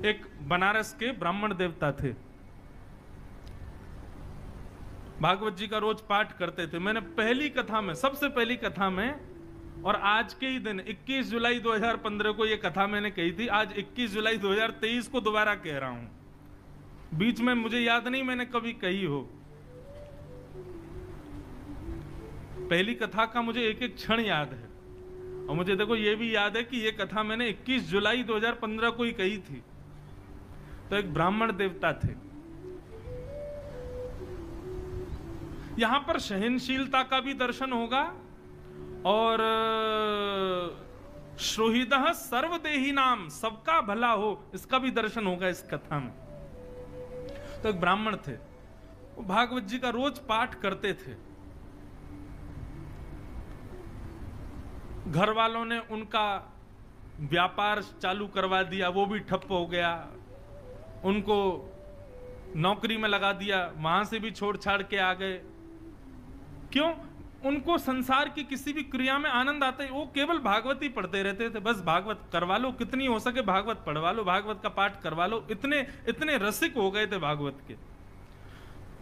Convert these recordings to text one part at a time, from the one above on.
एक बनारस के ब्राह्मण देवता थे, भागवत जी का रोज पाठ करते थे। मैंने पहली कथा में, सबसे पहली कथा में, और आज के ही दिन 21 जुलाई 2015 को ये कथा मैंने कही थी, आज 21 जुलाई 2023 को दोबारा कह रहा हूं। बीच में मुझे याद नहीं मैंने कभी कही हो। पहली कथा का मुझे एक एक क्षण याद है, और मुझे देखो ये भी याद है कि ये कथा मैंने 21 जुलाई 2015 को ही कही थी। तो एक ब्राह्मण देवता थे। यहां पर सहनशीलता का भी दर्शन होगा और श्रोहिदः सर्वदेही नाम, सबका भला हो, इसका भी दर्शन होगा इस कथा में। तो एक ब्राह्मण थे, वो भागवत जी का रोज पाठ करते थे। घर वालों ने उनका व्यापार चालू करवा दिया, वो भी ठप हो गया। उनको नौकरी में लगा दिया, वहां से भी छोड़ छाड़ के आ गए। क्यों? उनको संसार की किसी भी क्रिया में आनंद आता है, वो केवल भागवत ही पढ़ते रहते थे। बस भागवत करवा लो, कितनी हो सके भागवत पढ़वा लो, भागवत का पाठ करवा लो। इतने इतने रसिक हो गए थे भागवत के।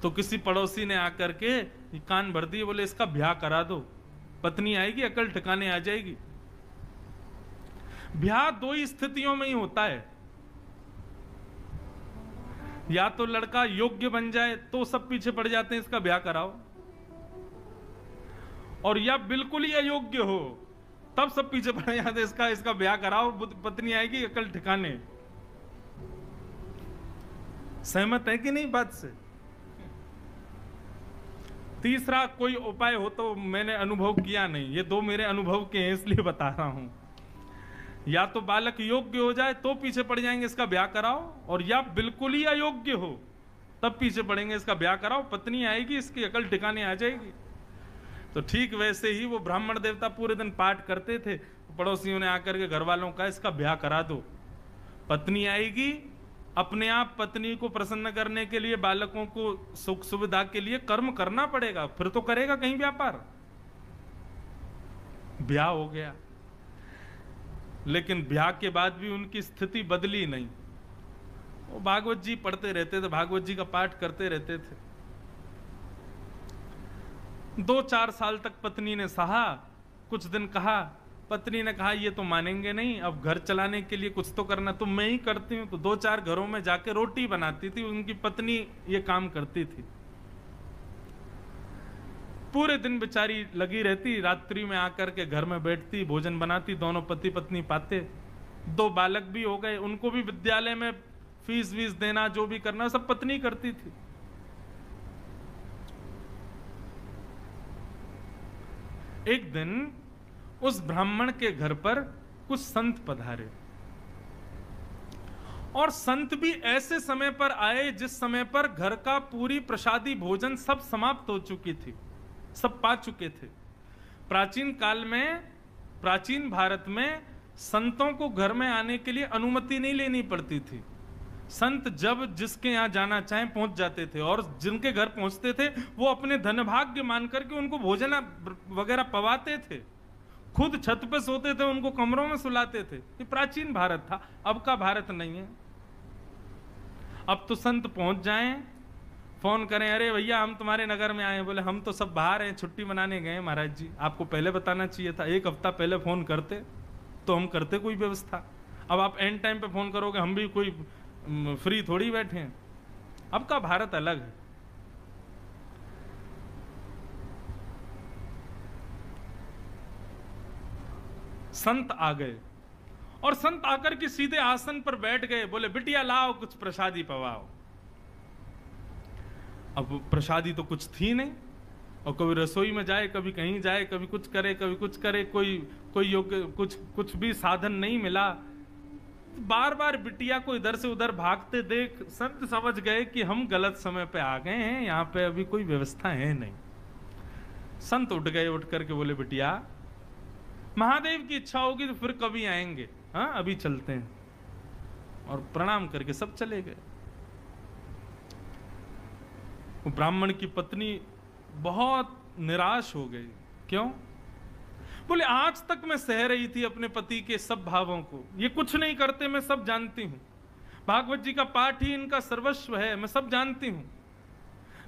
तो किसी पड़ोसी ने आकर के कान भर दिए, बोले इसका ब्याह करा दो, पत्नी आएगी, अकल ठिकाने आ जाएगी। ब्याह दो ही स्थितियों में ही होता है, या तो लड़का योग्य बन जाए तो सब पीछे पड़ जाते हैं इसका ब्याह कराओ, और या बिल्कुल ही अयोग्य हो तब सब पीछे पड़ जाते हैं इसका ब्याह कराओ, पत्नी आएगी, अकल ठिकाने। सहमत है कि नहीं बात से? तीसरा कोई उपाय हो तो मैंने अनुभव किया नहीं, ये दो मेरे अनुभव के हैं इसलिए बता रहा हूं। या तो बालक योग्य हो जाए तो पीछे पड़ जाएंगे इसका ब्याह कराओ, और या बिल्कुल ही अयोग्य हो तब पीछे पड़ेंगे इसका ब्याह कराओ, पत्नी आएगी, इसकी अकल ठिकाने आ जाएगी। तो ठीक वैसे ही वो ब्राह्मण देवता पूरे दिन पाठ करते थे। पड़ोसियों ने आकर के घर वालों का इसका ब्याह करा दो, पत्नी आएगी, अपने आप पत्नी को प्रसन्न करने के लिए, बालकों को सुख सुविधा के लिए कर्म करना पड़ेगा, फिर तो करेगा कहीं व्यापार। ब्याह हो गया, लेकिन ब्याह के बाद भी उनकी स्थिति बदली नहीं। वो भागवत जी पढ़ते रहते थे, भागवत जी का पाठ करते रहते थे। 2-4 साल तक पत्नी ने सहा। कुछ दिन कहा, पत्नी ने कहा ये तो मानेंगे नहीं, अब घर चलाने के लिए कुछ तो करना, तो मैं ही करती हूं। तो 2-4 घरों में जाके रोटी बनाती थी, उनकी पत्नी ये काम करती थी। पूरे दिन बेचारी लगी रहती, रात्रि में आकर के घर में बैठती, भोजन बनाती, दोनों पति पत्नी पाते। 2 बालक भी हो गए, उनको भी विद्यालय में फीस वीस देना, जो भी करना सब पत्नी करती थी। एक दिन उस ब्राह्मण के घर पर कुछ संत पधारे, और संत भी ऐसे समय पर आए जिस समय पर घर का पूरी प्रसादी भोजन सब समाप्त हो चुकी थी, सब पा चुके थे। प्राचीन काल में, प्राचीन भारत में संतों को घर में आने के लिए अनुमति नहीं लेनी पड़ती थी। संत जब जिसके यहां जाना चाहे पहुंच जाते थे, और जिनके घर पहुंचते थे वो अपने धनभाग्य मान करके उनको भोजन वगैरह पवाते थे, खुद छत पे सोते थे, उनको कमरों में सुलाते थे। ये प्राचीन भारत था, अब का भारत नहीं है। अब तो संत पहुंच जाएं, फोन करें, अरे भैया हम तुम्हारे नगर में आए। बोले हम तो सब बाहर हैं, छुट्टी मनाने गए महाराज जी, आपको पहले बताना चाहिए था, 1 हफ्ता पहले फोन करते तो हम करते कोई व्यवस्था। अब आप एंड टाइम पे फोन करोगे, हम भी कोई फ्री थोड़ी बैठे हैं। अब का भारत अलग है। संत आ गए, और संत आकर के सीधे आसन पर बैठ गए। बोले बिटिया लाओ कुछ प्रसादी पवाओ। अब प्रसादी तो कुछ थी नहीं, और कभी रसोई में जाए, कभी कहीं जाए, कभी कुछ करे, कभी कुछ करे, कोई योग्य कुछ भी साधन नहीं मिला। बार बार बिटिया को इधर से उधर भागते देख संत समझ गए कि हम गलत समय पे आ गए हैं, यहां पे अभी कोई व्यवस्था है नहीं। संत उठ गए, उठ करके बोले बिटिया महादेव की इच्छा होगी तो फिर कभी आएंगे, हाँ अभी चलते हैं। और प्रणाम करके सब चले गए। ब्राह्मण की पत्नी बहुत निराश हो गई। क्यों? बोले आज तक मैं सह रही थी अपने पति के सब भावों को, ये कुछ नहीं करते, मैं सब जानती हूं। भागवत जी का पाठ ही इनका सर्वस्व है, मैं सब जानती हूं।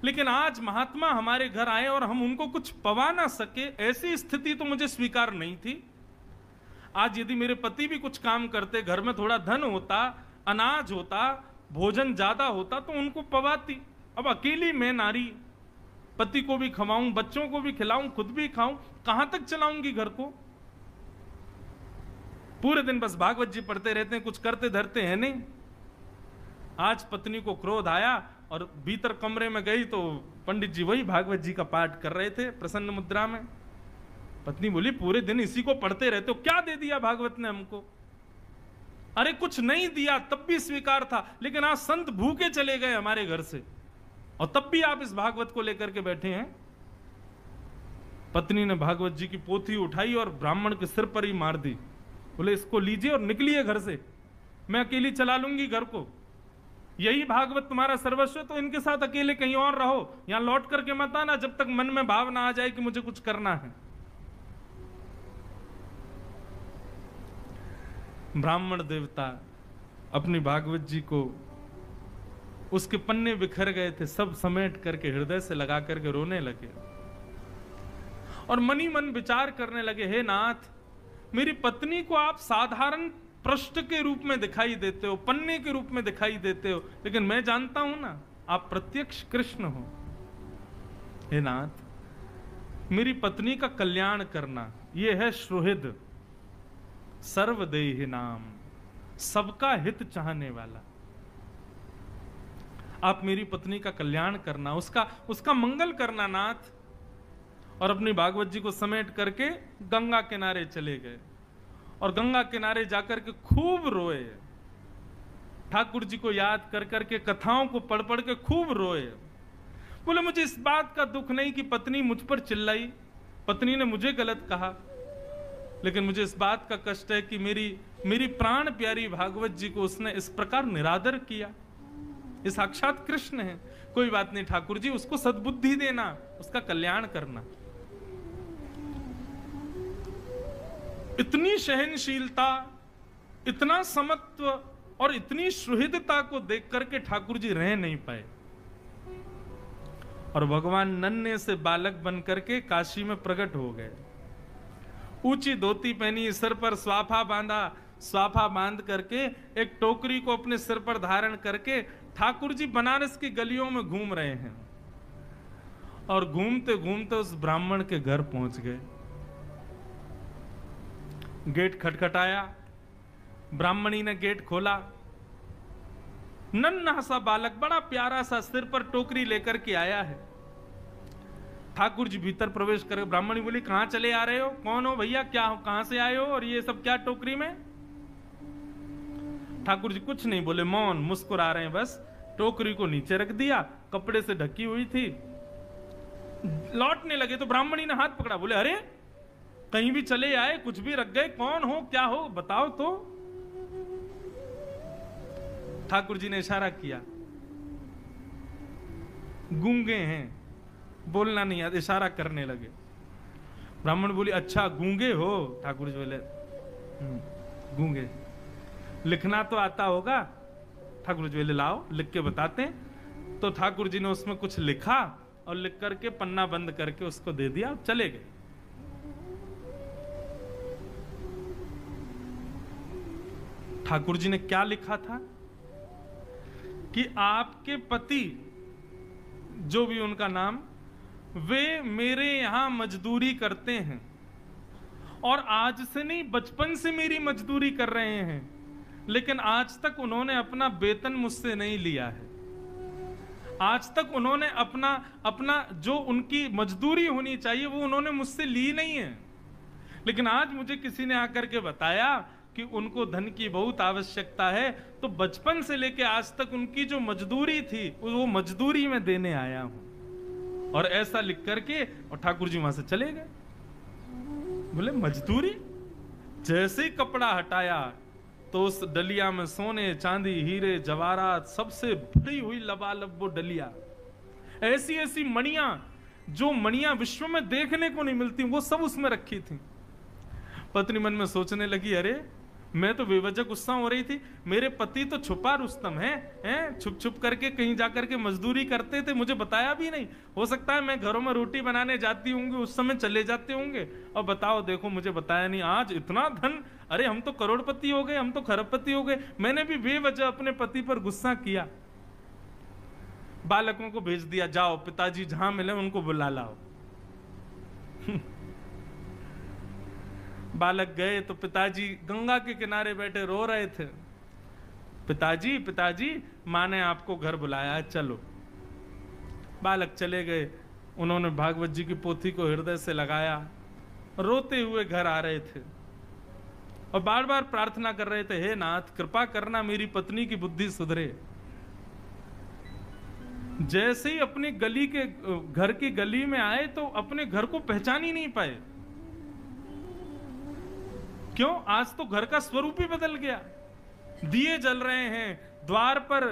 लेकिन आज महात्मा हमारे घर आए और हम उनको कुछ पवा ना सके, ऐसी स्थिति तो मुझे स्वीकार नहीं थी। आज यदि मेरे पति भी कुछ काम करते, घर में थोड़ा धन होता, अनाज होता, भोजन ज्यादा होता, तो उनको पवाती। अब अकेली मैं नारी, पति को भी खवाऊं, बच्चों को भी खिलाऊं, खुद भी खाऊं, कहां तक चलाऊंगी घर को? पूरे दिन बस भागवत जी पढ़ते रहते हैं, कुछ करते धरते हैं नहीं। आज पत्नी को क्रोध आया और भीतर कमरे में गई तो पंडित जी वही भागवत जी का पाठ कर रहे थे प्रसन्न मुद्रा में। पत्नी बोली, पूरे दिन इसी को पढ़ते रहते हो, क्या दे दिया भागवत ने हमको? अरे कुछ नहीं दिया तब भी स्वीकार था, लेकिन आज संत भूखे चले गए हमारे घर से और तब भी आप इस भागवत को लेकर के बैठे हैं। पत्नी ने भागवत जी की पोथी उठाई और ब्राह्मण के सिर पर ही मार दी। बोले, इसको लीजिए और निकलिए घर से, मैं अकेली चला लूंगी घर को। यही भागवत तुम्हारा सर्वस्व है तो इनके साथ अकेले कहीं और रहो, यहां लौट करके मत आना जब तक मन में भाव ना आ जाए कि मुझे कुछ करना है। ब्राह्मण देवता अपनी भागवत जी को, उसके पन्ने बिखर गए थे, सब समेट करके हृदय से लगा करके रोने लगे और मनी मन विचार करने लगे, हे नाथ, मेरी पत्नी को आप साधारण पृष्ठ के रूप में दिखाई देते हो, पन्ने के रूप में दिखाई देते हो, लेकिन मैं जानता हूं ना आप प्रत्यक्ष कृष्ण हो। हे नाथ, मेरी पत्नी का कल्याण करना, यह है सुहृद सर्वदेहि नाम, सबका हित चाहने वाला। आप मेरी पत्नी का कल्याण करना, उसका मंगल करना नाथ। और अपनी भागवत जी को समेट करके गंगा किनारे चले गए और गंगा किनारे जाकर के खूब रोए, ठाकुर जी को याद कर करके, कथाओं को पढ़ पढ़ के खूब रोए। बोले, मुझे इस बात का दुख नहीं कि पत्नी मुझ पर चिल्लाई, पत्नी ने मुझे गलत कहा, लेकिन मुझे इस बात का कष्ट है कि मेरी प्राण प्यारी भागवत जी को उसने इस प्रकार निरादर किया। ये साक्षात कृष्ण है। कोई बात नहीं ठाकुर जी, उसको सद्बुद्धि देना, उसका कल्याण करना। इतनी सहनशीलता, इतना समत्व और इतनी सुहृदता को देख करके ठाकुर जी रह नहीं पाए और भगवान नन्हे से बालक बन करके काशी में प्रकट हो गए। ऊंची धोती पहनी, सिर पर स्वाफा बांधा, स्वाफा बांध करके एक टोकरी को अपने सिर पर धारण करके ठाकुर जी बनारस की गलियों में घूम रहे हैं और घूमते घूमते उस ब्राह्मण के घर पहुंच गए। गेट खटखटाया, ब्राह्मणी ने गेट खोला। नन्हा सा बालक, बड़ा प्यारा सा, सिर पर टोकरी लेकर के आया है। ठाकुर जी भीतर प्रवेश कर, ब्राह्मणी बोली, कहां चले आ रहे हो? कौन हो भैया? क्या हो? कहां से आए हो? और ये सब क्या टोकरी में? ठाकुर जी कुछ नहीं बोले, मौन, मुस्कुरा रहे हैं बस। टोकरी को नीचे रख दिया, कपड़े से ढकी हुई थी। लौटने लगे तो ब्राह्मणी ने हाथ पकड़ा, बोले, अरे कहीं भी चले आए, कुछ भी रख गए, कौन हो, क्या हो, बताओ तो। ठाकुर जी ने इशारा किया, गूंगे हैं, बोलना नहीं आता, इशारा करने लगे। ब्राह्मण बोली, अच्छा गूंगे हो? ठाकुर जी बोले, गूंगे, लिखना तो आता होगा? ठाकुर जी बोले, लाओ लिख के बताते हैं। तो ठाकुर जी ने उसमें कुछ लिखा और लिख करके पन्ना बंद करके उसको दे दिया, चले गए। ठाकुर जी ने क्या लिखा था कि आपके पति, जो भी उनका नाम, वे मेरे यहां मजदूरी करते हैं और आज से नहीं, बचपन से मेरी मजदूरी कर रहे हैं, लेकिन आज तक उन्होंने अपना वेतन मुझसे नहीं लिया है। आज तक उन्होंने अपना जो उनकी मजदूरी होनी चाहिए वो उन्होंने मुझसे ली नहीं है। लेकिन आज मुझे किसी ने आकर के बताया कि उनको धन की बहुत आवश्यकता है, तो बचपन से लेके आज तक उनकी जो मजदूरी थी वो मजदूरी में देने आया हूं। और ऐसा लिख करके और ठाकुर जी वहां से चले गए। बोले, मजदूरी? जैसे ही कपड़ा हटाया तो उस डलिया में सोने, चांदी, हीरे, जवाहरात, सबसे भरी हुई लबालब वो डलिया, ऐसी ऐसी मणियां, जो मणियां विश्व में देखने को नहीं मिलती, वो सब उसमें रखी थी। पत्नी मन में सोचने लगी, अरे मैं तो बेवजह गुस्सा हो रही थी, मेरे पति तो छुपा रुस्तम हैं, छुप छुप करके कहीं जाकर के मजदूरी करते थे, मुझे बताया भी नहीं। हो सकता है मैं घरों में रोटी बनाने जाती होंगी, उस समय चले जाते होंगे, और बताओ देखो मुझे बताया नहीं। आज इतना धन, अरे हम तो करोड़पति हो गए, हम तो खरबपति हो गए। मैंने भी बेवजह अपने पति पर गुस्सा किया। बालकों को भेज दिया, जाओ पिताजी जहां मिले उनको बुला लाओ। बालक गए तो पिताजी गंगा के किनारे बैठे रो रहे थे। पिताजी पिताजी, माँ ने आपको घर बुलाया है, चलो। बालक चले गए, उन्होंने भागवत जी की पोथी को हृदय से लगाया, रोते हुए घर आ रहे थे और बार बार प्रार्थना कर रहे थे, हे नाथ कृपा करना मेरी पत्नी की बुद्धि सुधरे। जैसे ही अपनी गली के घर की गली में आए तो अपने घर को पहचान ही नहीं पाए। क्यों? आज तो घर का स्वरूप ही बदल गया। दिए जल रहे हैं, द्वार पर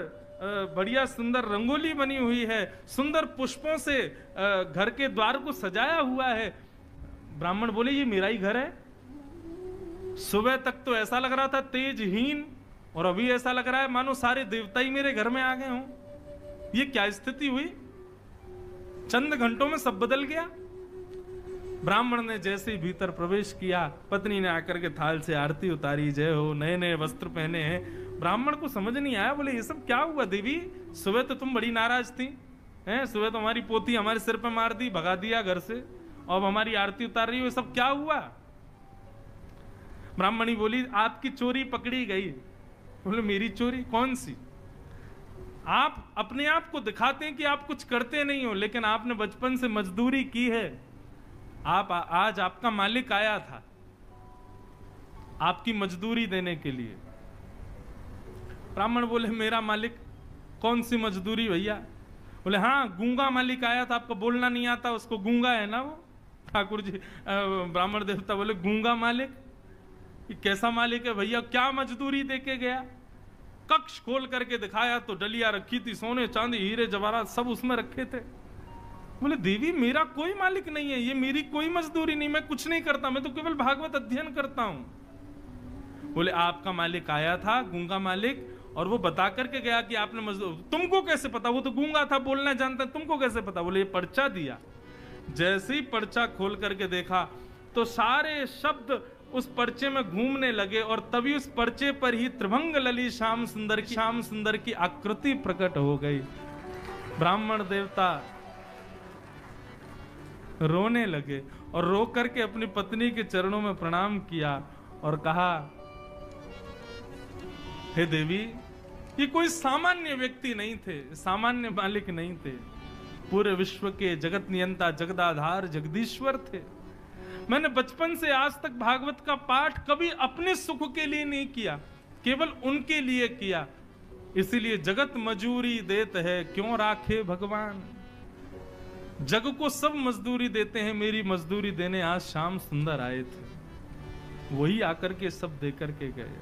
बढ़िया सुंदर रंगोली बनी हुई है, सुंदर पुष्पों से घर के द्वार को सजाया हुआ है। ब्राह्मण बोले ये मेरा ही घर है। सुबह तक तो ऐसा लग रहा था तेजहीन, और अभी ऐसा लग रहा है मानो सारे देवता ही मेरे घर में आ गए हों। ये क्या स्थिति हुई? चंद घंटों में सब बदल गया। ब्राह्मण ने जैसे ही भीतर प्रवेश किया, पत्नी ने आकर के थाल से आरती उतारी, जय हो, नए नए वस्त्र पहने हैं। ब्राह्मण को समझ नहीं आया, बोले ये सब क्या हुआ देवी? सुबह तो तुम बड़ी नाराज थी, हैं? सुबह तो हमारी पोती हमारे सिर पे मार दी, भगा दिया घर से, और हमारी आरती उतार रही हो, सब क्या हुआ? ब्राह्मणी बोली आपकी चोरी पकड़ी गई। बोले मेरी चोरी? कौन सी? आप अपने आप को दिखाते हैं कि आप कुछ करते नहीं हो, लेकिन आपने बचपन से मजदूरी की है। आज आपका मालिक आया था आपकी मजदूरी देने के लिए। ब्राह्मण बोले मेरा मालिक? कौन सी मजदूरी भैया? बोले हाँ, गूंगा मालिक आया था, आपको बोलना नहीं आता, उसको गूंगा है ना वो। ठाकुर जी ब्राह्मण देवता बोले गूंगा मालिक? ये कैसा मालिक है भैया? क्या मजदूरी देके गया? कक्ष खोल करके दिखाया तो डलिया रखी थी, सोने चांदी हीरे जवाहरात सब उसमें रखे थे। बोले देवी मेरा कोई मालिक नहीं है, ये मेरी कोई मजदूरी नहीं, मैं कुछ नहीं करता, मैं तो केवल भागवत अध्ययन करता हूं। बोले आपका मालिक आया था, गूंगा मालिक, और वो बता करके गया कि आपने मजदूर। तुमको कैसे पता? वो तो गूंगा था, बोलना जानता, तुमको कैसे पता? बोले ये पर्चा दिया। जैसे ही पर्चा खोल करके देखा तो सारे शब्द उस पर्चे में घूमने लगे, और तभी उस पर्चे पर ही त्रिभंग लली श्याम सुंदर की आकृति प्रकट हो गई। ब्राह्मण देवता रोने लगे और रो करके अपनी पत्नी के चरणों में प्रणाम किया और कहा, हे देवी, ये कोई सामान्य व्यक्ति नहीं थे, सामान्य मालिक नहीं थे, पूरे विश्व के जगत नियंता, जगदाधार, जगदीश्वर थे। मैंने बचपन से आज तक भागवत का पाठ कभी अपने सुख के लिए नहीं किया, केवल उनके लिए किया। इसीलिए जगत मजूरी देत है, क्यों राखे भगवान। जग को सब मजदूरी देते हैं, मेरी मजदूरी देने आज श्याम सुंदर आए थे, वही आकर के सब दे करके गए।